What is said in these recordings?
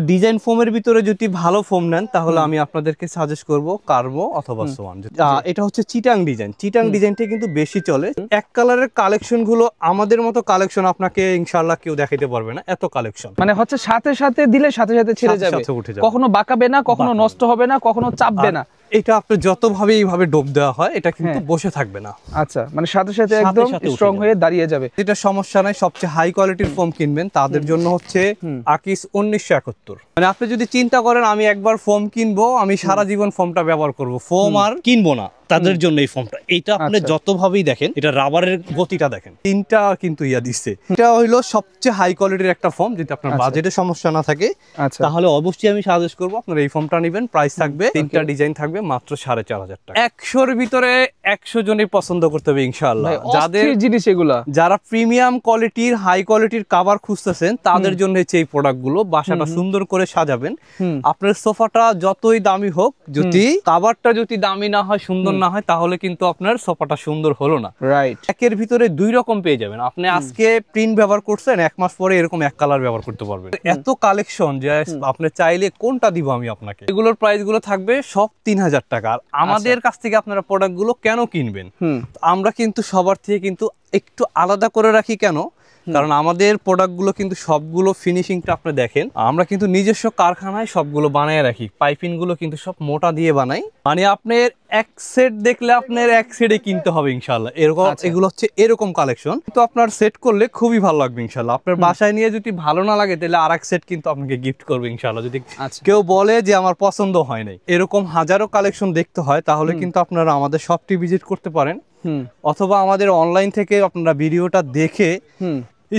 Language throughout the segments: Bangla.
ডিজাইন ফোমের ভিতরে যদি ভালো ফোম নেন তাহলে আমি আপনাদেরকে সাজেস্ট করব কার্ভো অথবা সোয়ান। এটা হচ্ছে চিটাং ডিজাইন। চিটাং ডিজাইনটা কিন্তু বেশি চলে। এক কালারের কালেকশন গুলো আমাদের মতো কালেকশন আপনাকে ইনশাআল্লাহ কেউ দেখাইতে পারবে না, এত কালেকশন। মানে হচ্ছে সাথে সাথে দিলে সাথে সাথে ছেড়ে যাবে, কখনো বাঁকাবে না, কখনো নষ্ট হবে না, কখনো চাপবে না। এটা আপনি যতভাবে এইভাবে ডোব দেওয়া হয় এটা কিন্তু বসে থাকবে না। আচ্ছা, মানে সাথে সাথে একদম স্ট্রং হয়ে দাঁড়িয়ে যাবে। এটা সমস্যা নাই। সবচেয়ে হাই কোয়ালিটির ফোম কিনবেন তাদের জন্য হচ্ছে আকিস 1971। মানে আপনি যদি চিন্তা করেন আমি একবার ফোম কিনবো, আমি সারা জীবন ফোমটা ব্যবহার করব, ফোম আর কিনবো না, তাদের জন্য এই ফোমটা। এটা আপনি যতভাবেই দেখেন, এটা রাবারের গতিটা দেখেন, তিনটা কিন্তু দিচ্ছে। এটা হইলো সবচেয়ে হাই কোয়ালিটির একটা ফোম। যদি আপনার বাজেটে সমস্যা না থাকে তাহলে অবশ্যই আমি সাজেস্ট করবো আপনার এই ফোমটা নেবেন। প্রাইস থাকবে, তিনটা ডিজাইন থাকবে মাত্র 4500 টাকা। 100-র ভিতরে 100 জনই পছন্দ করতে হবে ইনশাআল্লাহ। যাদের জিনিস এগুলা, যারা প্রিমিয়াম কোয়ালিটির হাই কোয়ালিটির কভার খুঁজতেছেন তাদের জন্য হচ্ছে এই প্রোডাক্টগুলো। বাসাটা সুন্দর করে সাজাবেন। আপনার সোফাটা যতই দামি হোক, যদি কভারটা যদি দামি না হয়, সুন্দর না হয়, তাহলে কিন্তু আপনার সোফাটা সুন্দর হলো না। রাইট। একের ভিতরে দুই রকম পেয়ে যাবেন। আপনি আজকে প্রিন্ট ব্যবহার করছেন, 1 মাস পরে এরকম এক কালার ব্যবহার করতে পারবেন। এত কালেকশন যে আপনি চাইলে কোনটা দিব আমি আপনাকে। এগুলোর প্রাইস গুলো থাকবে সব 3000 টাকা। আর আমাদের কাছ থেকে আপনারা প্রোডাক্ট গুলো কেন কিনবেন? আমরা কিন্তু সবার থেকে কিন্তু একটু আলাদা করে রাখি। কেন? কারণ আমাদের প্রোডাক্টগুলো কিন্তু সবগুলো ফিনিশিংটা আপনি দেখেন, আমরা কিন্তু নিজস্ব কারখানায় সবগুলো বানায় রাখি। পাইপিং গুলো কিন্তু সব মোটা দিয়ে বানাই। মানে আপনার এক সেট দেখলে আপনার এক সেটে কিনতে হবে ইনশাআল্লাহ। এরকম এগুলো হচ্ছে এরকম কালেকশন। তো আপনার সেট করলে খুবই ভালো লাগবে ইনশাআল্লাহ। আপনার বাসায় নিয়ে যদি ভালো না লাগে তাহলে আরেক সেট কিন্তু আপনাকে গিফট করবে ইনশাআল্লাহ। যদি কেউ বলে যে আমার পছন্দ হয় নাই, এরকম হাজারো কালেকশন দেখতে হয়, তাহলে কিন্তু আপনারা আমাদের শপটি ভিজিট করতে পারেন, অথবা আমাদের অনলাইন থেকে আপনারা ভিডিওটা দেখে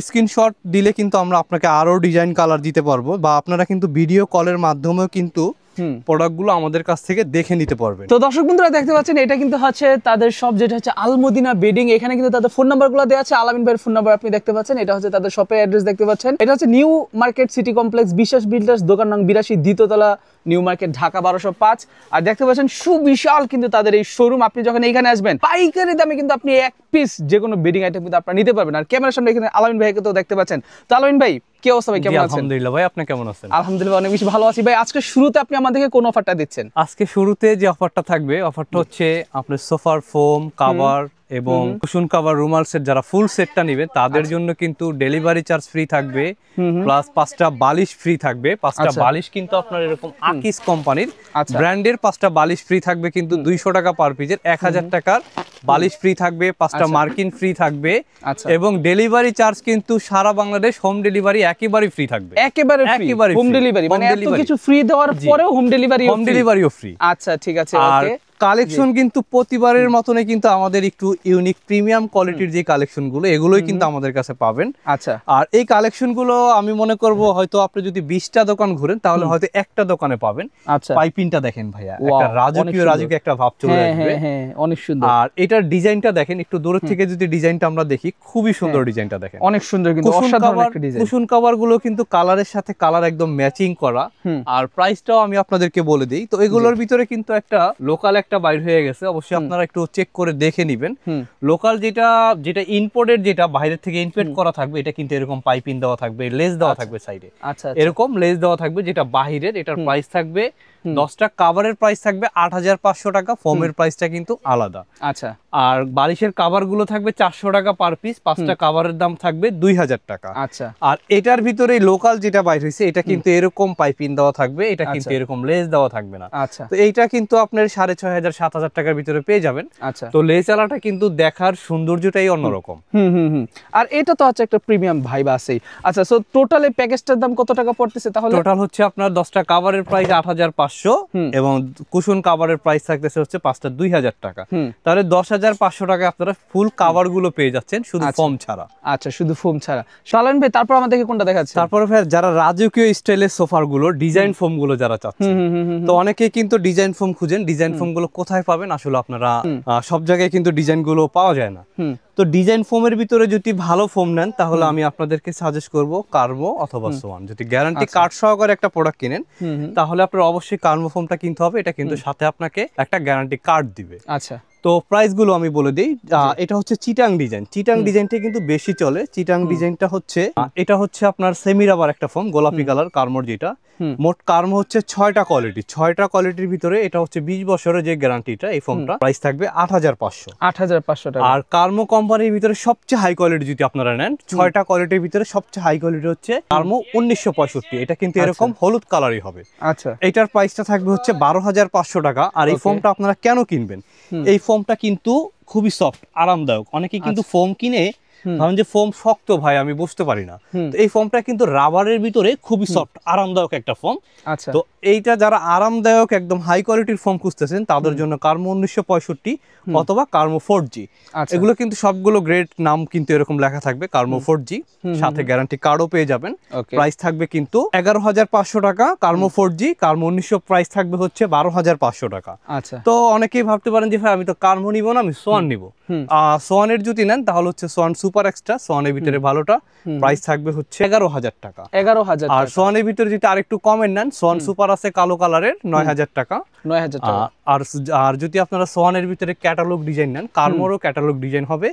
স্ক্রিনশট দিলে কিন্তু আমরা আপনাকে আরো ডিজাইন কালার দিতে পারবো, বা আপনারা কিন্তু ভিডিও কলের মাধ্যমেও কিন্তু প্রোডাক্টগুলো আমাদের কাছ থেকে দেখে নিতে পারবেন। তো দর্শক বন্ধুরা দেখতে পাচ্ছেন, এটা কিন্তু হচ্ছে তাদের শপ, যেটা হচ্ছে আল মদিনা বেডিং। এখানে কিন্তু তাদের ফোন নাম্বারগুলো দেওয়া আছে। আলামিন ভাইয়ের ফোন নাম্বার আপনি দেখতে পাচ্ছেন। এটা হচ্ছে তাদের শপের অ্যাড্রেস দেখতে পাচ্ছেন। এটা হচ্ছে নিউ মার্কেট সিটি কমপ্লেক্স, বিশ্বাস বিল্ডার্স, দোকান নং 82, দ্বিতীয়তলা, নিউ মার্কেট, ঢাকা 1205। আর দেখতে পাচ্ছেন সুবিশাল কিন্তু তাদের এই শোরুম। আপনি যখন এইখানে আসবেন পাইকারি দামে কিন্তু আপনি এক পিস যে কোনো বেডিং আইটেম কিন্তু আপনারা নিতে পারবেন। আর ক্যামেরার সামনে এখানে আলামিন ভাইকে তো দেখতে পাচ্ছেন। তো আলামিন ভাই, কি অবস্থা ভাই, কেমন আছেন? আলহামদুলিল্লাহ ভাই, আপনি কেমন আছেন? আলহামদুলিল্লাহ অনেক বেশি ভালো আছি ভাই। আজকে শুরুতে আপনি আমাদেরকে কোন অফারটা দিচ্ছেন? আজকে শুরুতে যে অফারটা থাকবে, অফারটা হচ্ছে আপনার সোফার ফোম কভার এবং কুশন কভার রুমাল সেট, যারা ফুল সেটটা নেবে তাদের জন্য কিন্তু ডেলিভারি চার্জ ফ্রি থাকবে, প্লাস 5টা বালিশ ফ্রি থাকবে। 5টা বালিশ কিন্তু আপনার এরকম আকিস কোম্পানির ব্র্যান্ডের 5টা বালিশ ফ্রি থাকবে, কিন্তু 200 টাকা পার পিসের। 1000 টাকার বালিশ ফ্রি থাকবে, 5টা মার্কিন ফ্রি থাকবে, এবং ডেলিভারি চার্জ কিন্তু সারা বাংলাদেশ হোম ডেলিভারি একেবারে ফ্রি থাকবে। একেবারে হোম ডেলিভারি, মানে এত কিছু ফ্রি দেওয়ার পরেও হোম ডেলিভারিও ফ্রি। আচ্ছা, ঠিক আছে, ওকে। কালেকশন কিন্তু প্রতিবারের মতনই কিন্তু আমাদের একটু ইউনিক প্রিমিয়াম কোয়ালিটির যে কালেকশন গুলো, এগুলোই কিন্তু আমাদের কাছে পাবেন। আচ্ছা, আর এই কালেকশন গুলো আমি মনে করব হয়তো আপনি যদি 20টা দোকান ঘুরেন তাহলে হয়তো একটা দোকানে পাবেন। আচ্ছা, পাইপিংটা দেখেন ভাইয়া, একটা রাজকীয় একটা ভাব চলে আসবে। হ্যাঁ, অনেক সুন্দর। আর এটার ডিজাইনটা দেখেন, একটু দূর থেকে যদি ডিজাইনটা আমরা দেখি, খুবই সুন্দর ডিজাইনটা দেখেন, অনেক সুন্দর কিন্তু অসাধারণ একটা ডিজাইন। কুশন কভার গুলো কিন্তু কালারের সাথে কালার একদম ম্যাচিং করা। আর প্রাইসটাও আমি আপনাদেরকে বলে দিই। তো এগুলোর ভিতরে কিন্তু একটা লোকাল একটা বাইর হয়ে গেছে, অবশ্যই আপনারা একটু চেক করে দেখে নেবেন। লোকাল যেটা ইম্পোর্টেড, যেটা বাইরে থেকে ইম্পোর্ট করা থাকবে, এটা কিন্তু এরকম পাইপিং দেওয়া থাকবে, লেস দেওয়া থাকবে সাইডে। আচ্ছা, এরকম লেস দেওয়া থাকবে। যেটা বাহিরের, এটার প্রাইস থাকবে 10টা কভারের প্রাইস থাকবে 8500 টাকা, ফোমের প্রাইসটা কিন্তু আলাদা। আচ্ছা, আর বালিশের কভার গুলো থাকবে 400 টাকা পার পিস, 5টা কভারের দাম থাকবে 2000 টাকা। আচ্ছা, আর এটার ভিতরে লোকাল যেটা বাইর হয়েছে, এটা কিন্তু এরকম পাইপিং দেওয়া থাকবে, এটা কিন্তু এরকম লেস দেওয়া থাকবে না। আচ্ছা, তো এইটা কিন্তু আপনার 6500-7000 টাকার ভিতরে পেয়ে যাবেন। আচ্ছা, তো লেস আলাটা কিন্তু দেখার সৌন্দর্যটাই অন্যরকম। আর এটা তো হচ্ছে একটা প্রিমিয়াম ভাইব আছেই। আচ্ছা, সো টোটাল এই প্যাকেজটার দাম কত টাকা পড়তেছে তাহলে? টোটাল হচ্ছে আপনার 10টা কভারের প্রাইস 8500, এবং কুশন কভারের প্রাইস থাকতেছে হচ্ছে 5টা 2000 টাকা। তাহলে 10500 টাকা আপনারা ফুল কভার গুলো পেয়ে যাচ্ছেন, শুধু ফোম ছাড়া। আচ্ছা, শুধু ফোম ছাড়া। শালান ভাই, তারপর আমাদেরকে কোনটা দেখাচ্ছে? তারপরে ভাই, যারা রাজকীয় স্টাইলের সোফার গুলো, ডিজাইন ফোম গুলো যারা চাচ্ছেন, তো অনেকেই কিন্তু ডিজাইন ফোম খুঁজেন। ডিজাইন ফোম গুলো কোথায় পাবেন? আসলে আপনারা সব জায়গায় কিন্তু ডিজাইন গুলো পাওয়া যায় না। তো ডিজাইন ফোমের ভিতরে যদি ভালো ফোম নেন তাহলে আমি আপনাদেরকে সাজেস্ট করব কার্ভো অথবা সোয়ান। যদি গ্যারান্টি কার্ড সহকারে একটা প্রোডাক্ট কিনেন তাহলে আপনার অবশ্যই কার্ভো ফোমটা কিনতে হবে। এটা কিন্তু সাথে আপনাকে একটা গ্যারান্টি কার্ড দিবে। আচ্ছা, তো প্রাইস গুলো আমি বলে দিই। এটা হচ্ছে চিটাং ডিজাইন। চিটাং ডিজাইনটা কিন্তু বেশি চলে। চিটাং ডিজাইনটা হচ্ছে এটা হচ্ছে আপনার সেমি রাবার একটা ফোম, গোলাপি কালার কার্মোর, যেটা মোট কার্মো হচ্ছে 6টা কোয়ালিটি। 6টা কোয়ালিটির ভিতরে এটা হচ্ছে 20 বছরের যে গ্যারান্টিটা, এই ফোমটা প্রাইস থাকবে 8500। 8500 টাকা। আর কার্মো কোম্পানির ভিতরে সবচেয়ে হাই কোয়ালিটি যদি আপনারা নেন, 6টা কোয়ালিটির ভিতরে সবচেয়ে হাই কোয়ালিটি হচ্ছে কার্মো 1965। এটা কিন্তু এরকম হলুদ কালারই হবে। আচ্ছা, এটার প্রাইসটা থাকবে হচ্ছে 12500 টাকা। আর এই ফোমটা আপনারা কেন কিনবেন? এই ফোমটা কিন্তু খুবই সফট, আরামদায়ক। অনেকে কিন্তু ফোম কিনে ভাবেন যে ফোম শক্ত, ভাই আমি বুঝতে পারি না। তো এই ফোমটা কিন্তু রাবারের ভিতরে খুবই সফট, আরামদায়ক একটা ফোম। আচ্ছা, তো এইটা যারা আরামদায়ক একদম হাই কোয়ালিটির ফোম খুঁজতেছেন তাদের জন্য কার্মো 1965 অথবা কার্মো 4G। এগুলো কিন্তু সবগুলো গ্রেড নাম কিন্তু এরকম লেখা থাকবে, কার্মো 4G, সাথে গ্যারান্টি কার্ডও পেয়ে যাবেন। প্রাইস থাকবে কিন্তু 11500 টাকা কার্মো 4G। কার্মো 1900 প্রাইস থাকবে হচ্ছে 12500 টাকা। আচ্ছা, তো অনেকেই ভাবতে পারেন যে ভাই আমি তো কার্মো নিব না, আমি সোয়ান নিব। সোয়ানের যদি নেন তাহলে হচ্ছে সোয়ান সুপার এক্সট্রা, সোয়ানের ভিতরে ভালোটা, প্রাইস থাকবে হচ্ছে 11000 টাকা। 11000। আর সোয়ানের ভিতরে যদি আরেকটু কমের নেন, সোয়ান সুপার আছে কালো কালারের, 9000 টাকা। 9000 টাকা। আর যদি আপনারা সোয়ানের ভিতরে ক্যাটালগ ডিজাইন নেন, কার্মোরও ক্যাটালগ ডিজাইন হবে।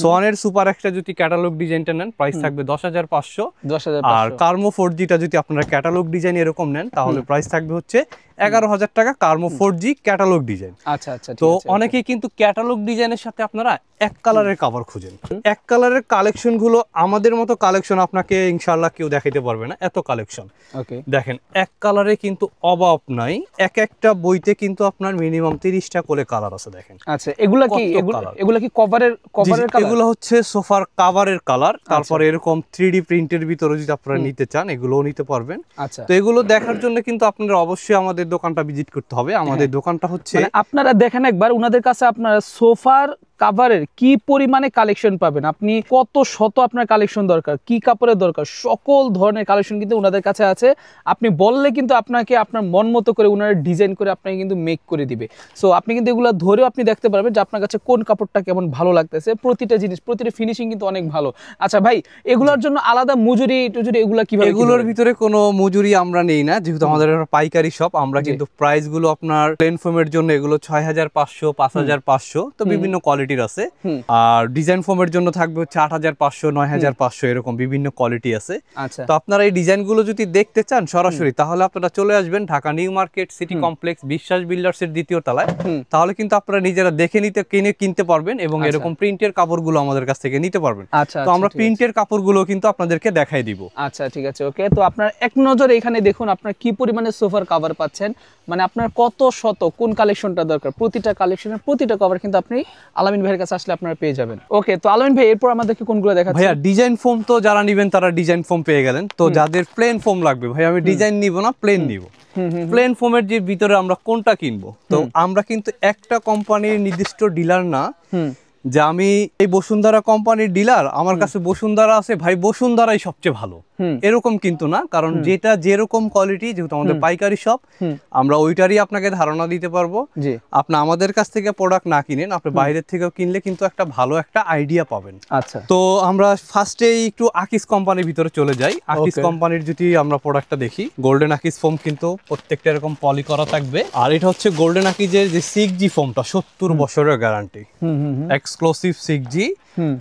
সোয়ানের সুপার এক্সট্রা যদি ক্যাটালগ ডিজাইনটা নেন, প্রাইস থাকবে 10500। 10500। আর কার্মো 4Gটা যদি আপনারা ক্যাটালগ ডিজাইন এরকম নেন তাহলে প্রাইস থাকবে হচ্ছে 11000 টাকা, কার্মো 4G ক্যাটালগ ডিজাইন। আচ্ছা আচ্ছা। তো অনেকেই কিন্তু ক্যাটালগ ডিজাইনের সাথে আপনারা এক কালারের কভার খুঁজেন। এক কালারের কালেকশন গুলো আমাদের মতো কালেকশন আপনাকে ইনশাআল্লাহ কেউ দেখাইতে পারবে না, এত কালেকশন। ওকে, দেখেন এক কালারে কিন্তু অভাব নাই। এক একটা বইতে কিন্তু আপনার মিনিমাম 30টা করে কালার আছে। দেখেন আচ্ছা, এগুলা কি এগুলা কি কভারের কালার? এগুলো হচ্ছে সোফার কভারের কালার। তারপরে এরকম 3D প্রিন্টের ভিতরে যদি আপনারা নিতে চান এগুলোও নিতে পারবেন। আচ্ছা, তো এগুলো দেখার জন্য কিন্তু আপনারা অবশ্যই আমাদের দোকানটা ভিজিট করতে হবে। আমাদের দোকানটা হচ্ছে আপনারা দেখেন একবার উনাদের কাছে আপনারা সোফার কাভারের কি পরিমাণে কালেকশন পাবেন, আপনি কত শত আপনার কালেকশন দরকার, কি কাপড়ের দরকার, সকল ধরনের কালেকশন কিন্তু উনাদের কাছে আছে। আপনি বললে কিন্তু আপনাকে আপনার মন মতো করে উনারা ডিজাইন করে আপনাকে কিন্তু মেক করে দিবে। সো আপনি কিন্তু এগুলো ধরেও আপনি দেখতে পারবেন যে আপনার কাছে কোন কাপড়টা কেমন ভালো লাগতেছে। প্রতিটা জিনিস, প্রতিটা ফিনিশিং কিন্তু অনেক ভালো। আচ্ছা ভাই, এগুলোর জন্য আলাদা মজুরি টুজুরি এগুলা কিভাবে? এগুলোর ভিতরে কোনো মজুরি আমরা নেই না, যেহেতু আমাদের পাইকারি শপ। আমরা কিন্তু প্রাইস গুলো আপনার প্লেন ফোমের জন্য এগুলো 6500, 5500, তো বিভিন্ন কোয়ালিটির আছে। আর ডিজাইন ফোমের জন্য থাকবে হচ্ছে 8500, 9500, এরকম বিভিন্ন কোয়ালিটি আছে। আচ্ছা, তো আপনারা এই ডিজাইন গুলো যদি দেখতে চান সরাসরি তাহলে আপনারা চলে আসবেন Dhaka new market city complex বিশ্বাস বিল্ডার্স এর 2য় তলায়। তাহলে কিন্তু আপনারা নিজেরা দেখে কিনতে পারবেন এবং এরকম প্রিন্টের কাপড়গুলো আমাদের কাছ থেকে নিতে পারবেন। তো আমরা প্রিন্টের কাপড়গুলো কিন্তু আপনাদেরকে দেখাই দিব। আচ্ছা ঠিক আছে, ওকে। তো আপনার এক নজরে এখানে দেখুন আপনার কি পরিমাণে সোফার কভার পাচ্ছেন, মানে আপনার কত শত কোন কালেকশনটা দরকার, প্রতিটা কালেকশনের প্রতিটা কভার কিন্তু আপনি আলামিন ভাইয়ের কাছে আসলে আপনারা পেয়ে যাবেন। ওকে, তো আলামিন ভাই এরপর আমাদেরকে কোনগুলো দেখাচ্ছেন? ভাইয়া ডিজাইন ফোম তো যারা নেবেন তারা ডিজাইন ফোম পেয়ে গেলেন। তো যাদের প্লেন ফোম লাগবে, ভাই আমি ডিজাইন নিব না, প্লেন নিব, প্লেন ফোমের যে ভিতরে আমরা কোনটা কিনবো? তো আমরা কিন্তু একটা কোম্পানির নির্দিষ্ট ডিলার না যে আমি এই বসুন্ধরা কোম্পানির ডিলার, আমার কাছে বসুন্ধরা আছে, ভাই বসুন্ধরাই সবচেয়ে ভালো, এরকম কিন্তু না। কারণ যেটা যেরকম কোয়ালিটি, যেহেতু আমাদের পাইকারি শপ, আমরা ওইটারই আপনাকে ধারণা দিতে পারবো। আপনি আমাদের কাছ থেকে প্রোডাক্ট না কিনেন, আপনি বাইরের থেকেও কিনলে কিন্তু একটা ভালো একটা আইডিয়া পাবেন। আচ্ছা, তো আমরা ফার্স্টে একটু আকিস কোম্পানির ভিতরে চলে যাই। আকিস কোম্পানির যদি আমরা প্রোডাক্টটা দেখি, গোল্ডেন আকিস ফোম কিন্তু প্রত্যেকটা এরকম পলি করা থাকবে। আর এটা হচ্ছে গোল্ডেন আকিজের যে 6G ফোমটা, 70 বছরের গ্যারান্টি, এক্সক্লুসিভ 6G,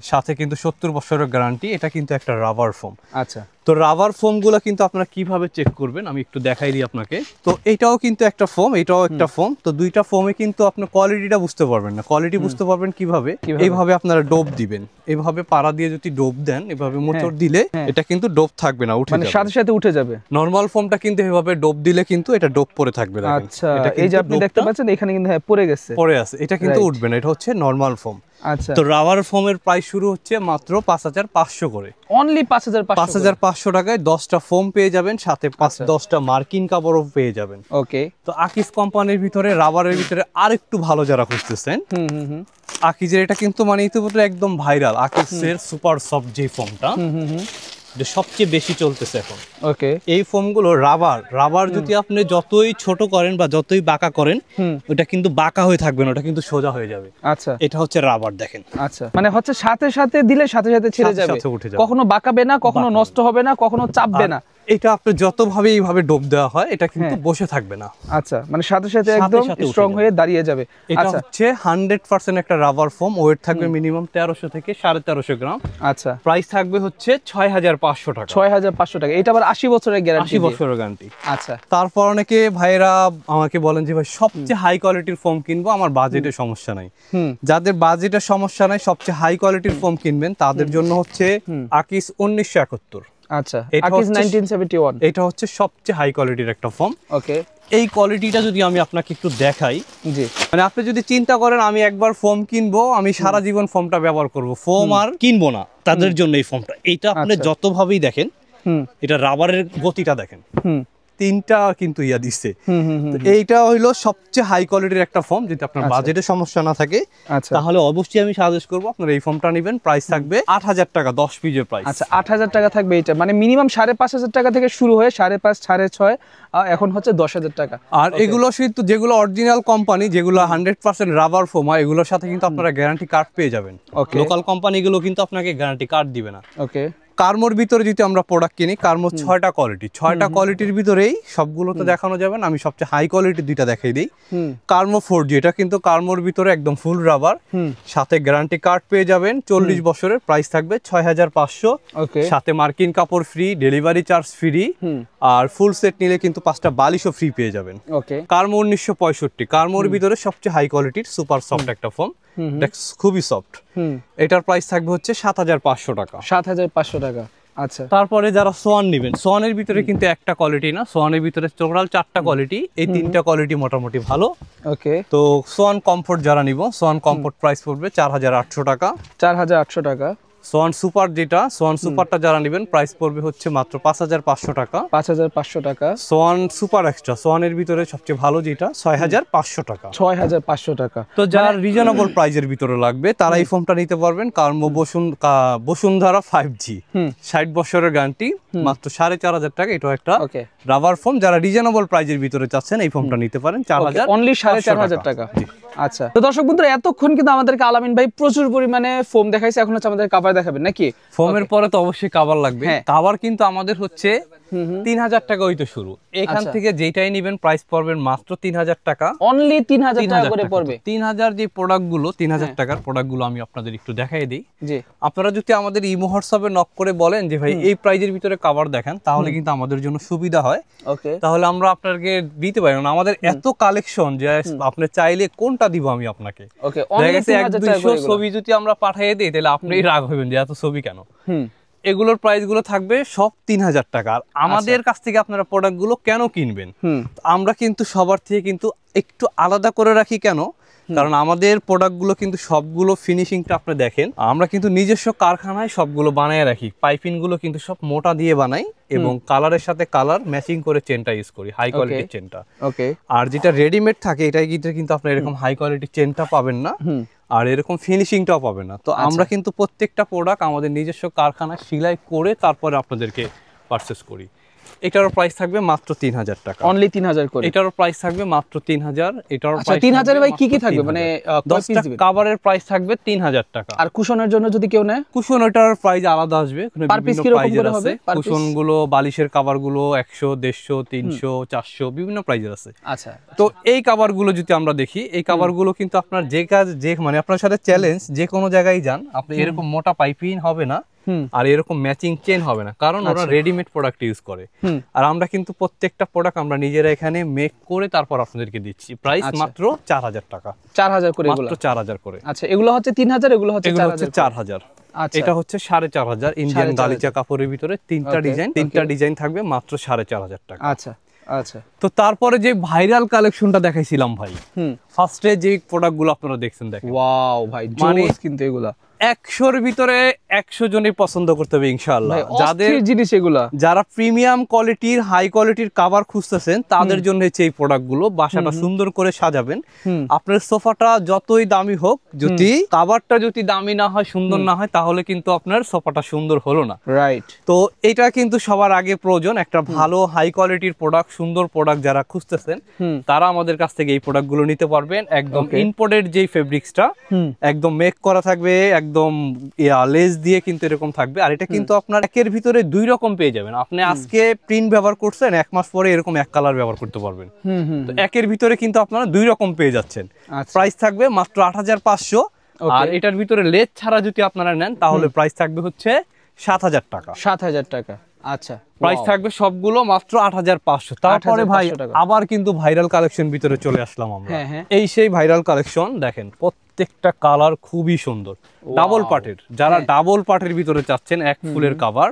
সাথে কিন্তু 70 বছরের গ্যারান্টি। এটা কিন্তু একটা রাবার ফোম। আচ্ছা, তো রাবার ফোম গুলো কিন্তু আপনারা কিভাবে চেক করবেন আমি একটু দেখাই দিই আপনাকে। তো এটাও কিন্তু একটা ফোম, এটাও একটা ফোম। তো দুইটা ফোমে কিন্তু আপনি কোয়ালিটিটা বুঝতে পারবেন না। কোয়ালিটি বুঝতে পারবেন কিভাবে? এইভাবে আপনারা ডোব দিবেন, এইভাবে পাড়া দিয়ে যদি ডোব দেন, এভাবে মোচড় দিলে এটা কিন্তু ডোব থাকবে না, উঠে যাবে, সাথে সাথে উঠে যাবে। নরমাল ফোমটা কিন্তু এভাবে ডোব দিলে কিন্তু এটা ডোব পড়ে থাকবে। আচ্ছা, এই যে আপনি দেখতে পাচ্ছেন এখানে কিন্তু পড়ে গেছে, পড়ে আছে, এটা কিন্তু উঠবে না, এটা হচ্ছে নরমাল ফোম। আচ্ছা, তো রাবার ফোমের প্রাইস শুরু হচ্ছে মাত্র 5500 করে, অনলি 5500 টাকায় 10টা ফোম পেয়ে যাবেন, সাথে 10টা মার্কিন কাপড়ও পেয়ে যাবেন। ওকে, তো আকিস কোম্পানির ভিতরে রাবারের ভিতরে আরেকটু ভালো যারা খুঁজতেছেন, আকিজের এটা কিন্তু মানে ইতিমধ্যে একদম ভাইরাল, আকিসের সুপার সফট যে ফোমটা যে সবচেয়ে বেশি চলতেছে এখন। ওকে, এই ফোমগুলো রাবার যদি আপনি যতই ছোট করেন বা যতই বাঁকা করেন, ওটা কিন্তু বাঁকা হয়ে থাকবে না, ওটা কিন্তু সোজা হয়ে যাবে। আচ্ছা, এটা হচ্ছে রাবার, দেখেন। আচ্ছা, মানে হচ্ছে সাথে সাথে দিলে সাথে সাথে ছেড়ে যাবে, কখনো বাঁকাবে না, কখনো নষ্ট হবে না, কখনো চাপবে না। এটা আপনি যতভাবে এইভাবে ডোব দেওয়া হয় এটা কিন্তু বসে থাকবে না। আচ্ছা, মানে সাথে সাথে একদম স্ট্রং হয়ে দাঁড়িয়ে যাবে। এটা হচ্ছে 100% একটা রাবার ফোম, ওয়েট থাকবে মিনিমাম 1300 থেকে 1350 গ্রাম। আচ্ছা, প্রাইস থাকবে হচ্ছে 6500 টাকা। 6500 টাকা। এটা আবার 80 বছরের গ্যারান্টি। 80 বছরের গ্যারান্টি। আচ্ছা, তারপর অনেকে ভাইরা আমাকে বলেন যে ভাই সবচেয়ে হাই কোয়ালিটির ফোম কিনবো, আমার বাজেটের সমস্যা নাই। যাদের বাজেটের সমস্যা নাই, সবচেয়ে হাই কোয়ালিটির ফোম কিনবেন, তাদের জন্য হচ্ছে আকিস 1971। আচ্ছা, আকিস 1971। এটা হচ্ছে সবচেয়ে হাই কোয়ালিটির একটা ফোম। ওকে, এই কোয়ালিটিটা যদি আমি আপনাকে একটু দেখাই, জি, মানে আপনি যদি চিন্তা করেন আমি একবার ফোম কিনবো, আমি সারা জীবন ফোমটা ব্যবহার করব, ফোম আর কিনবো না, তাদের জন্য এই ফোমটা। এটা আপনি যতভাবেই দেখেন, এটা রাবারের গতিটা দেখেন, তিনটা কিন্তু ইয়া দিচ্ছে। এইটা হইলো সবচেয়ে হাই কোয়ালিটির একটা ফোম। যদি আপনার বাজেটের সমস্যা না থাকে তাহলে অবশ্যই আমি সাজেস্ট করবো আপনার এই ফোমটা নেবেন। প্রাইস থাকবে 8000 টাকা, 10 পিসের প্রাইস। আচ্ছা, 8000 টাকা থাকবে এটা, মানে মিনিমাম 5500 টাকা থেকে শুরু হয়ে 5.5 6.5 এখন হচ্ছে 10000 টাকা। আর এগুলো কিন্তু যেগুলো অরিজিনাল কোম্পানি, যেগুলো 100% রাবার ফোম হয়, এগুলোর সাথে কিন্তু আপনারা গ্যারান্টি কার্ড পেয়ে যাবেন। লোকাল কোম্পানিগুলো কিন্তু আপনাকে গ্যারান্টি কার্ড দিবে না। ওকে, কার্মোর ভিতরে যদি আমরা প্রোডাক্ট কিনি, কার্মোর 6টা কোয়ালিটি, 6টা কোয়ালিটির ভিতরেই সবগুলো তো দেখানো যাবে না, আমি সবচেয়ে হাই কোয়ালিটি দুইটা দেখাই দিই। কার্মো 4G, এটা কিন্তু কার্মোর ভিতরে একদম ফুল রাবার, সাথে গ্যারান্টি কার্ড পেয়ে যাবেন 40 বছরের। প্রাইস থাকবে 6500। সাথে মার্কিন কাপড় ফ্রি, ডেলিভারি চার্জ ফ্রি, আর ফুল সেট নিলে কিন্তু 5টা বালিশও ফ্রি পেয়ে যাবেন। কার্মো 1965, কার্মোর ভিতরে সবচেয়ে হাই কোয়ালিটির সুপার সফট একটা ফোম, খুবই সফট। এটার প্রাইস থাকবে হচ্ছে 7500 টাকা। 7500 টাকা। আচ্ছা, তারপরে যারা সোয়ান নেবেন, সোয়ানের ভিতরে কিন্তু একটা কোয়ালিটি না, সোয়ানের ভিতরে টোটাল 4টা কোয়ালিটি, এই 3টা কোয়ালিটি মোটামুটি ভালো। ওকে, তো সোয়ান কমফোর্ট যারা নিব, সোয়ান কমফোর্ট প্রাইস পড়বে 4800 টাকা। 4800 টাকা। সোয়ান সুপার, যেটা সোয়ান সুপারটা যারা নেবেন প্রাইস পড়বে হচ্ছে মাত্র 5500 টাকা। 5500 টাকা। সোয়ান সুপার এক্সট্রা, সোয়ানের ভিতরে সবচেয়ে ভালো যেটা, 6500 টাকা। 6500 টাকা। তো যারা রিজনেবল প্রাইজের ভিতরে লাগবে তারা এই ফোনটা নিতে পারবেন। কার্মো বসুন্ধরা 5G, 60 বছরের গ্যারান্টি, মাত্র 4500 টাকা। এটা একটা রাবার ফোম। যারা রিজনেবল প্রাইজের ভিতরে চাচ্ছেন এই ফোনটা নিতে পারেন, 4000, অনলি 4500 টাকা। আচ্ছা, তো দর্শক বন্ধুরা, এতক্ষণ কিন্তু আমাদেরকে আলামিন ভাই প্রচুর পরিমাণে ফোম দেখাইছে, এখন হচ্ছে আমাদের কভার দেখাবেন নাকি? ফোমের পরে তো অবশ্যই কভার লাগবে। কভার কিন্তু আমাদের হচ্ছে 3000 টাকা হইতে শুরু। এখান থেকে যেটাই নেবেন প্রাইস পড়বে মাত্র 3000 টাকা। অনলি 3000 টাকা করে পড়বে। 3000 যে প্রোডাক্টগুলো, 3000 টাকার প্রোডাক্টগুলো আমি আপনাদের একটু দেখাই দিই। আপনারা যদি আমাদের ইমো হোয়াটসঅ্যাপে নক করে বলেন যে ভাই এই প্রাইজের ভিতরে কভার দেখান, তাহলে কিন্তু আমাদের জন্য সুবিধা হয়। তাহলে আমরা আপনাকে দিতে পারি না, আমাদের এত কালেকশন যে আপনি চাইলে কোনটা দিব আমি আপনাকে। ছবি যদি আমরা পাঠিয়ে দিই তাহলে আপনি রাগ হবেন যে এত ছবি কেন। এগুলোর প্রাইস গুলো থাকবে সব 3000 টাকা। আর আমাদের কাছ থেকে আপনারা প্রোডাক্ট গুলো কেন কিনবেন, আমরা কিন্তু সবার থেকে কিন্তু একটু আলাদা করে রাখি। কেন? কারণ আমাদের প্রোডাক্ট গুলো কিন্তু সবগুলো ফিনিশিংটা আপনি দেখেন, আমরা কিন্তু নিজস্ব কারখানায় সবগুলো বানায় রাখি। পাইপিং গুলো কিন্তু সব মোটা দিয়ে বানাই এবং কালারের সাথে কালার ম্যাচিং করে চেনটা ইউজ করি, হাই কোয়ালিটির চেনটা। আর যেটা রেডিমেড থাকে এটা কিন্তু আপনি এরকম হাই কোয়ালিটির চেনটা পাবেন না, আর এরকম ফিনিশিংটাও পাবে না। তো আমরা কিন্তু প্রত্যেকটা প্রোডাক্ট আমাদের নিজস্ব কারখানায় সেলাই করে তারপরে আপনাদেরকে পারচেজ করি। এটারও প্রাইস থাকবে মাত্র 3000 টাকা। অনলি 3000 করে। এটারও প্রাইস থাকবে মাত্র 3000। এটারও প্রাইস 3000 এ ভাই কি কি থাকবে, মানে 10টা কভারের প্রাইস থাকবে 3000 টাকা। আর কুশনের জন্য যদি কেউ নেয়, কুশন ওটার প্রাইস আলাদা আসবে, পার পিস কি রকম করে হবে? কুশন গুলো, বালিশের কভার গুলো 100 150 300 400 বিভিন্ন প্রাইজের আছে। আচ্ছা, তো এই কভার গুলো যদি আমরা দেখি, এই কভার গুলো কিন্তু আপনার যে কাজ যে মানে আপনার সাথে চ্যালেঞ্জ, যে কোনো জায়গায় যান আপনি এরকম মোটা পাইপিং হবে না আর এরকম ম্যাচিং চেন হবে না, কারণ ওরা রেডিমেড প্রোডাক্ট ইউজ করে। আর আমরা কিন্তু প্রত্যেকটা প্রোডাক্ট আমরা নিজেরা এখানে মেক করে তারপর আপনাদেরকে দিচ্ছি। প্রাইস মাত্র 4000 টাকা। 4000 করে, এগুলো মাত্র 4000 করে। আচ্ছা, এগুলো হচ্ছে 3000, এগুলো হচ্ছে 4000। এটা হচ্ছে 4500 ইন্ডিয়ান গালিচা কাপড়ের ভিতরে তিনটা ডিজাইন থাকবে, মাত্র 4500 টাকা। আচ্ছা আচ্ছা। তো তারপরে যে ভাইরাল কালেকশনটা দেখাইছিলাম ভাই, ফার্স্টে যে প্রোডাক্ট গুলো আপনারা দেখছেন, দেখেন ওয়াও ভাই, জোস কিন্তু এগুলা 100-র ভিতরে 100 জনই পছন্দ করতে হবে ইনশাআল্লাহ। যাদের জিনিস এগুলা, যারা প্রিমিয়াম কোয়ালিটির হাই কোয়ালিটির কভার খুঁজতেছেন তাদের জন্য হচ্ছে এই প্রোডাক্টগুলো। বাসাটা সুন্দর করে সাজাবেন। আপনার সোফাটা যতই দামি হোক, যদি কভারটা যদি দামি না হয়, সুন্দর না হয়, তাহলে কিন্তু আপনার সোফাটা সুন্দর হলো না। রাইট। তো এটা কিন্তু সবার আগে প্রয়োজন, একটা ভালো হাই কোয়ালিটির প্রোডাক্ট, সুন্দর প্রোডাক্ট যারা খুঁজতেছেন তারা আমাদের কাছ থেকে এই প্রোডাক্টগুলো নিতে পারবেন। একদম ইম্পোর্টেড যেই ফেব্রিক্সটা একদম মেক করা থাকবে, একদম একদম লেস দিয়ে কিন্তু এরকম থাকবে। আর এটা কিন্তু আপনার একের ভিতরে 2 রকম পেয়ে যাবেন। আপনি আজকে প্রিন্ট ব্যবহার করছেন, 1 মাস পরে এরকম এক কালার ব্যবহার করতে পারবেন। তো একের ভিতরে কিন্তু আপনারা 2 রকম পেয়ে যাচ্ছেন। প্রাইস থাকবে মাত্র 8500। আর এটার ভিতরে লেস ছাড়া যদি আপনারা নেন তাহলে প্রাইস থাকবে হচ্ছে 7000 টাকা। 7000 টাকা। আচ্ছা, প্রাইস থাকবে সবগুলো মাত্র 8500। তারপরে ভাই আবার কিন্তু ভাইরাল কালেকশন ভিতরে চলে আসলাম আমরা। এই সেই ভাইরাল কালেকশন দেখেন, প্রত্যেকটা কালার খুবই সুন্দর, ডাবল পার্টের। যারা ডাবল পার্টের ভিতরে চাচ্ছেন এক ফুলের কভার,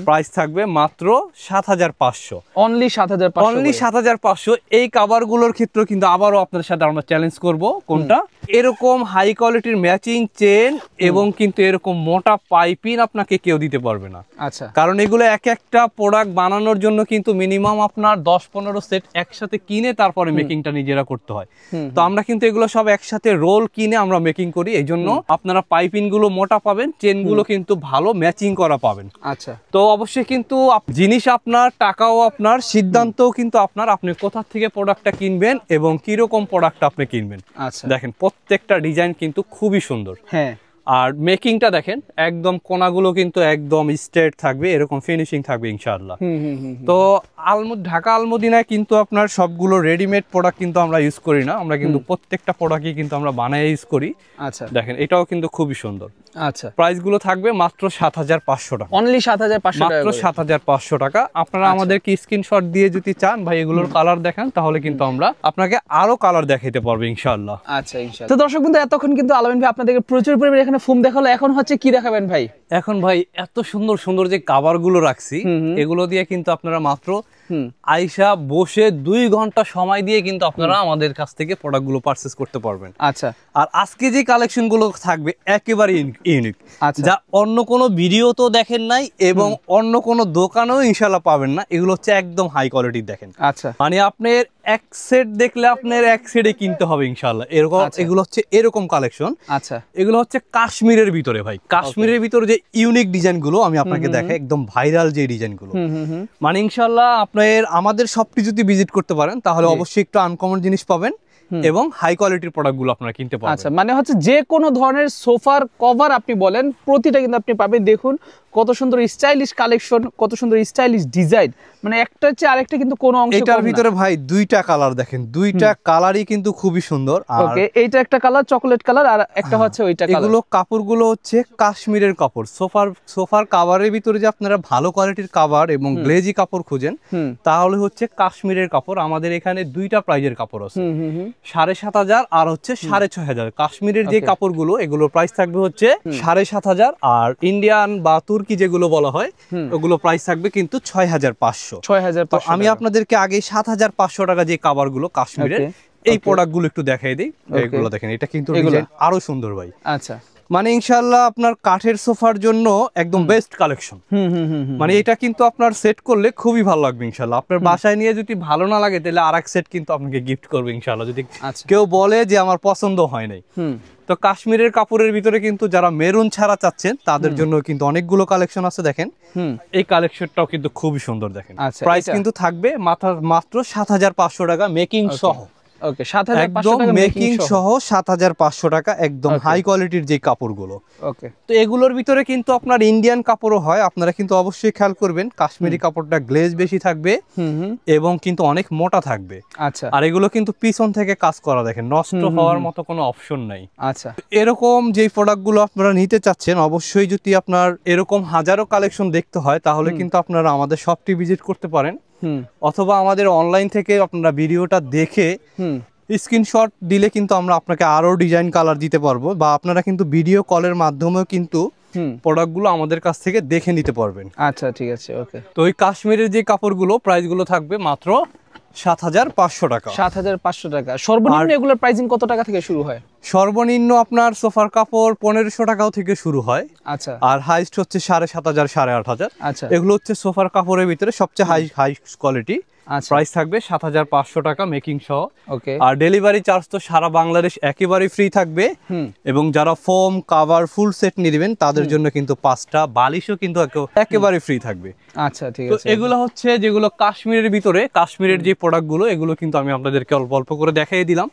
প্রাইস থাকবে মাত্র 7500। Only 7500, only 7500। এই কভার গুলোর ক্ষেত্রে কিন্তু আবারও আপনাদের সাথে আমরা চ্যালেঞ্জ করব, কোনটা এরকম হাই কোয়ালিটির ম্যাচিং চেন এবং কিন্তু এরকম মোটা পাইপিং আপনাকে কেউ দিতে পারবে না। আচ্ছা, কারণ এগুলো এক একটা প্রোডাক্ট বানানোর জন্য কিন্তু মিনিমাম আপনার 10-15 সেট একসাথে কিনে তারপরে মেকিংটা নিজেরা করতে হয়। তো আমরা কিন্তু এগুলো সব একসাথে রোল কিনে আমরা মেকিং করি, এই জন্য আপনারা পাইপিং গুলো মোটা পাবেন, চেন গুলো কিন্তু ভালো ম্যাচিং করা পাবেন। আচ্ছা, তো অবশ্যই কিন্তু জিনিস আপনার, টাকাও আপনার, সিদ্ধান্তও কিন্তু আপনার, আপনি কোথা থেকে প্রোডাক্টটা কিনবেন এবং কিরকম প্রোডাক্ট আপনি কিনবেন। আচ্ছা, দেখেন প্রত্যেকটা ডিজাইন কিন্তু খুবই সুন্দর। হ্যাঁ, আর মেকিংটা দেখেন, একদম কোনাগুলো কিন্তু একদম স্ট্রেট থাকবে, এরকম ফিনিশিং থাকবে ইনশাআল্লাহ। তো ঢাকা আলমদিনায় কিন্তু আপনার সবগুলো রেডিমেড প্রোডাক্ট কিন্তু আমরা ইউজ করি না, আমরা কিন্তু প্রত্যেকটা প্রোডাক্টই কিন্তু আমরা বানায় ইউজ করি। আচ্ছা, দেখেন এটাও কিন্তু খুবই সুন্দর। আচ্ছা, প্রাইস গুলো থাকবে মাত্র 7500 টাকা। অনলি 7500 টাকা, মাত্র 7500 টাকা। আপনারা আমাদেরকে স্ক্রিনশট দিয়ে যদি চান ভাই এগুলোর কালার দেখান, তাহলে কিন্তু আমরা আপনাকে আরো কালার দেখাইতে পারবো ইনশাআল্লাহ। আচ্ছা, ইনশাআল্লাহ। তো দর্শক বন্ধু, এতক্ষণ কিন্তু আলামিন ভাই আপনাদেরকে প্রচুর পরিমাণে এখানে ফোম দেখালো। এখন হচ্ছে কি দেখাবেন ভাই? এখন ভাই এত সুন্দর সুন্দর যে কভার গুলো রাখছি, এগুলো দিয়ে কিন্তু আপনারা মাত্র আইসা বসে 2 ঘন্টা সময় দিয়ে কিন্তু আপনারা আমাদের কাছ থেকে প্রোডাক্ট গুলো পারচেজ করতে পারবেন। আচ্ছা, আর আজকে যে কালেকশন গুলো থাকবে একেবারে ইউনিক, যা অন্য কোনো ভিডিও তো দেখেন নাই এবং অন্য কোনো দোকানেও ইনশাআল্লাহ পাবেন না। এগুলো হচ্ছে একদম হাই কোয়ালিটির। দেখেন, আচ্ছা, মানে আপনার এক সেট দেখলে আপনার এক সেটে কিনতে হবে ইনশাআল্লাহ, এরকম। এগুলো হচ্ছে এরকম কালেকশন। আচ্ছা, এগুলো হচ্ছে কাশ্মীরের ভিতরে ভাই, কাশ্মীরের ভিতরে যে ইউনিক ডিজাইন গুলো আমি আপনাকে দেখাই, একদম ভাইরাল যে ডিজাইন গুলো, মানে ইনশাআল্লাহ আপনার আমাদের শপটি যদি ভিজিট করতে পারেন তাহলে অবশ্যই একটু আনকমন জিনিস পাবেন এবং হাই কোয়ালিটির প্রোডাক্ট গুলো আপনারা কিনতে পারবেন। আচ্ছা, মানে হচ্ছে যে কোনো ধরনের সোফার কভার আপনি বলেন, প্রতিটা কিন্তু আপনি পাবেন। দেখুন কত সুন্দর স্টাইলিশ কালেকশন, কত সুন্দর স্টাইলিশ ডিজাইন, মানে একটা হচ্ছে আরেকটা কিন্তু কোনো অংশ এটার ভিতরে ভাই 2টা কালার দেখেন, 2টা কালারই কিন্তু খুবই সুন্দর। ওকে, এইটা একটা কালার চকলেট কালার, আর একটা হচ্ছে ওইটা কালার। এগুলো কাপড়গুলো হচ্ছে কাশ্মীরের কাপড়। সোফার কভারের ভিতরে যে আপনারা ভালো কোয়ালিটির কভার এবং গ্লেজি কাপড় খুঁজেন তাহলে হচ্ছে কাশ্মীরের কাপড়। আমাদের এখানে 2টা প্রাইজের কাপড় আছে, 7500 আর হচ্ছে 6500। কাশ্মীরের যে কাপড়গুলো এগুলোর প্রাইস থাকবে হচ্ছে 7500, আর ইন্ডিয়ান বা তুর্কি যেগুলো বলা হয় ওগুলো প্রাইস থাকবে কিন্তু 6500। আমি আপনাদেরকে আগে 7500 টাকা যে কভার গুলো কাশ্মীরের, এই প্রোডাক্ট গুলো একটু দেখাই দিই। এগুলো দেখেন, এটা কিন্তু ডিজাইন আরো সুন্দর ভাই। আচ্ছা, মানে ইনশাআল্লাহ আপনার কাঠের সোফার জন্য একদম বেস্ট কালেকশন। মানে এটা কিন্তু আপনার সেট করলে খুবই ভালো লাগবে ইনশাআল্লাহ। আপনার বাসায় নিয়ে যদি ভালো না লাগে তাহলে আরেক সেট কিন্তু আপনাকে গিফট করবে ইনশাআল্লাহ, যদি কেউ বলে যে আমার পছন্দ হয় নাই। তো কাশ্মীরের কাপড়ের ভিতরে কিন্তু যারা মেরুন ছাড়া চাচ্ছেন তাদের জন্য কিন্তু অনেকগুলো কালেকশন আছে। দেখেন এই কালেকশনটাও কিন্তু খুবই সুন্দর। দেখেন প্রাইস কিন্তু থাকবে মাত্র 7500 টাকা মেকিং সহ। ওকে, 7500 টাকা মেকিং সহ 7500 টাকা, একদম হাই কোয়ালিটির যে কাপড়গুলো। ওকে, তো এগুলোর ভিতরে কিন্তু আপনার ইন্ডিয়ান কাপড়ও হয়, আপনারা কিন্তু অবশ্যই খেয়াল করবেন কাশ্মীরি কাপড়টা গ্লেজ বেশি থাকবে এবং কিন্তু অনেক মোটা থাকবে। আচ্ছা, আর এগুলো কিন্তু পিছন থেকে কাজ করা, দেখেন নষ্ট হওয়ার মতো কোনো অপশন নাই। আচ্ছা, এরকম যেই প্রোডাক্টগুলো আপনারা নিতে চাচ্ছেন, অবশ্যই যদি আপনার এরকম হাজারো কালেকশন দেখতে হয় তাহলে কিন্তু আপনারা আমাদের শপটি ভিজিট করতে পারেন, অথবা আমাদের অনলাইন থেকে আপনারা ভিডিওটা দেখে স্ক্রিনশট দিলে কিন্তু আমরা আপনাকে আরো ডিজাইন কালার দিতে পারবো, বা আপনারা কিন্তু ভিডিও কলের মাধ্যমেও কিন্তু প্রোডাক্টগুলো আমাদের কাছ থেকে দেখে নিতে পারবেন। আচ্ছা, ঠিক আছে। ওকে, তো ওই কাশ্মীরের যে কাপড়গুলো প্রাইসগুলো থাকবে মাত্র 7500 টাকা। 7500 টাকা। সর্বনিম্ন এগুলোর প্রাইসিং কত টাকা থেকে শুরু হয়? সর্বনিম্ন আপনার সোফার কাপড় 1500 টাকাও থেকে শুরু হয়। আচ্ছা, আর হাইস্ট হচ্ছে 7500 8500। আচ্ছা, এগুলো হচ্ছে সোফার কাপড়ের ভিতরে সবচেয়ে হাই কোয়ালিটি। আচ্ছা। প্রাইস থাকবে 7,500 টাকা মেকিং সহ। ওকে। আর ডেলিভারি চার্জ তো সারা বাংলাদেশ একেবারে ফ্রি থাকবে। এবং যারা ফোম কাভার ফুল সেট নিবেন তাদের জন্য কিন্তু 5টা বালিশও কিন্তু একেবারে ফ্রি থাকবে। আচ্ছা ঠিক তো আছে। এগুলো হচ্ছে যেগুলো কাশ্মীরের ভিতরে, কাশ্মীরের যে প্রোডাক্টগুলো এগুলো কিন্তু আমি আপনাদেরকে অল্প অল্প করে দেখাই দিলাম।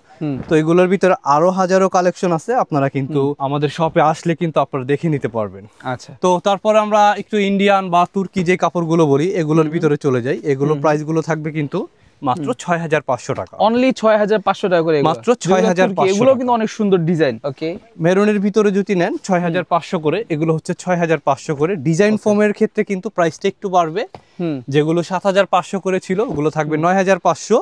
তো এগুলোর ভিতরে আরো হাজারো কালেকশন আছে, আপনারা কিন্তু আমাদের শপে আসলে কিন্তু আপনারা দেখে নিতে পারবেন। আচ্ছা। তো তারপর আমরা একটু ইন্ডিয়ান বা তুর্কি যে কাপড়গুলো বলি এগুলোর ভিতরে চলে যাই। এগুলোর প্রাইসগুলো থাকবে কিন্তু মাত্র 6,500 টাকা। অনলি 6,500 টাকা করে, মাত্র 6,500। এগুলো কিন্তু অনেক সুন্দর ডিজাইন। ওকে। মেরুনের ভিতরে যদি নেন 6,500 করে, এগুলো হচ্ছে 6,500 করে। ডিজাইন ফোমের ক্ষেত্রে কিন্তু প্রাইসটা একটু বাড়বে। যেগুলো 7,500 করে ছিল ওগুলো থাকবে 9,500,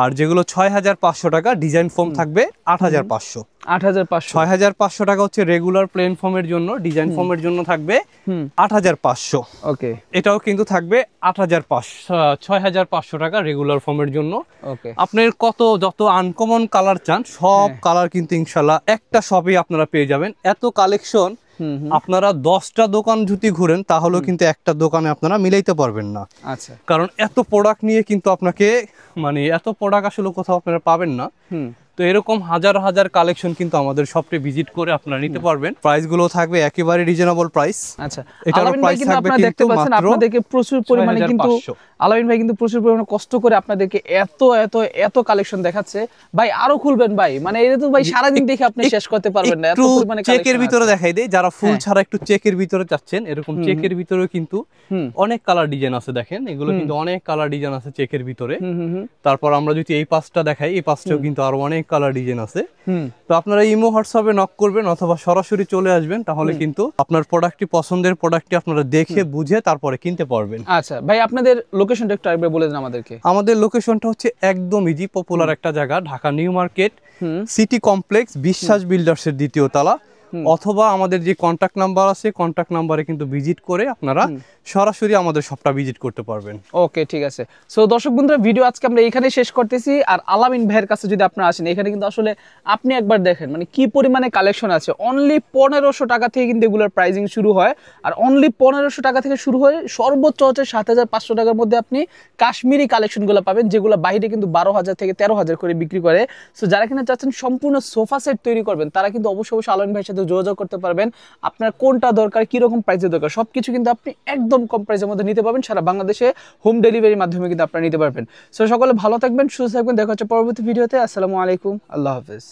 আর যেগুলো 6,500 টাকা ডিজাইন ফোম থাকবে 8,500। 8,500। 6,500 টাকা হচ্ছে রেগুলার প্লেন ফোমের জন্য, ডিজাইন ফোমের জন্য থাকবে 8,500। ওকে। এটাও কিন্তু থাকবে 6,500 টাকা রেগুলার ফোমের জন্য। ওকে। আপনার যত আনকমন কালার চান সব কালার কিন্তু ইনশাল্লাহ একটা শপে আপনারা পেয়ে যাবেন। এত কালেকশন আপনারা 10টা দোকান যদি ঘুরেন তাহলেও কিন্তু একটা দোকানে আপনারা মিলাইতে পারবেন না। আচ্ছা। কারণ এত প্রোডাক্ট নিয়ে কিন্তু আপনাকে এত প্রোডাক্ট আসলে কোথাও আপনারা পাবেন না। তো এরকম হাজার হাজার কালেকশন কিন্তু আমাদের শপে ভিজিট করে আপনারা নিতে পারবেন। প্রাইস গুলো থাকবে একেবারে রিজনেবল প্রাইস। আচ্ছা। এটার প্রাইস থাকবে আপনারা দেখতে পাচ্ছেন আপনাদেরকে প্রচুর পরিমাণে কিন্তু আলামিন ভাই কিন্তু প্রচুর পরিমাণে কষ্ট করে আপনাদেরকে এত এত এত কালেকশন দেখাচ্ছে। ভাই আরো খুলবেন ভাই, এটা তো ভাই সারা দিন দেখে আপনি শেষ করতে পারবেন না, এত পরিমাণে কালেকশন। চেকের ভিতরে দেখাই দেই, যারা ফুল ছাড়া একটু চেকের ভিতরে চাচ্ছেন, এরকম চেকের ভিতরে কিন্তু অনেক কালার ডিজাইন আছে। দেখেন এগুলো কিন্তু অনেক কালার ডিজাইন আছে চেকের ভিতরে। তারপর আমরা যদি এই পাঁচটা দেখাই, এই পাঁচটাও কিন্তু আরো অনেক কালার ডিজাইন আছে। তো আপনারা ইমো হোয়াটসঅ্যাপে নক করবেন অথবা সরাসরি চলে আসবেন, তাহলে কিন্তু আপনার প্রোডাক্টটি পছন্দের প্রোডাক্টটি আপনারা দেখে বুঝে তারপরে কিনতে পারবেন। আচ্ছা ভাই, আপনাদের লোকেশনটা একটু আরেকবার বলে দেন আমাদেরকে। আমাদের লোকেশনটা হচ্ছে একদম ইজি পপুলার একটা জায়গা, Dhaka new market city complex, বিশ্বাস বিল্ডার্সের 2য় তলা। অথবা আমাদের যে কন্টাক্ট নাম্বার আছে কন্টাক্ট নাম্বারে কিন্তু ভিজিট করে আপনারা সরাসরি আমাদের শপটা ভিজিট করতে পারবেন। ওকে ঠিক আছে। সো দর্শক বন্ধুরা, ভিডিও আজকে আমরা এখানে শেষ করতেছি। আর আলামিন ভাইয়ের কাছে যদি আপনারা আসেন, এখানে কিন্তু আসলে আপনি একবার দেখেন কি পরিমাণে কালেকশন আছে। অনলি 1,500 টাকা থেকে কিন্তু এগুলোর প্রাইসিং শুরু হয়। আর অনলি 1,500 টাকা থেকে শুরু হয়ে সর্বোচ্চ হচ্ছে 7,500 টাকার মধ্যে আপনি কাশ্মীরি কালেকশনগুলো পাবেন, যেগুলো বাইরে কিন্তু 12,000 থেকে 13,000 করে বিক্রি করে। সো যারা কিনা চাচ্ছেন সম্পূর্ণ সোফা সেট তৈরি করবেন, তারা কিন্তু অবশ্যই আলামিন ভাইয়ের সাথে যোগাযোগ করতে পারবেন। আপনার কোনটা দরকার, কিরকম প্রাইসের দরকার, সবকিছু কিন্তু আপনি একদম কম প্রাইসের মধ্যে নিতে পারবেন। সারা বাংলাদেশে হোম ডেলিভারির মাধ্যমে কিন্তু আপনারা নিতে পারবেন। সো সকলে ভালো থাকবেন, সুস্থ থাকবেন। দেখা হচ্ছে পরবর্তী ভিডিওতে। আসসালামু আলাইকুম, আল্লাহ হাফেজ।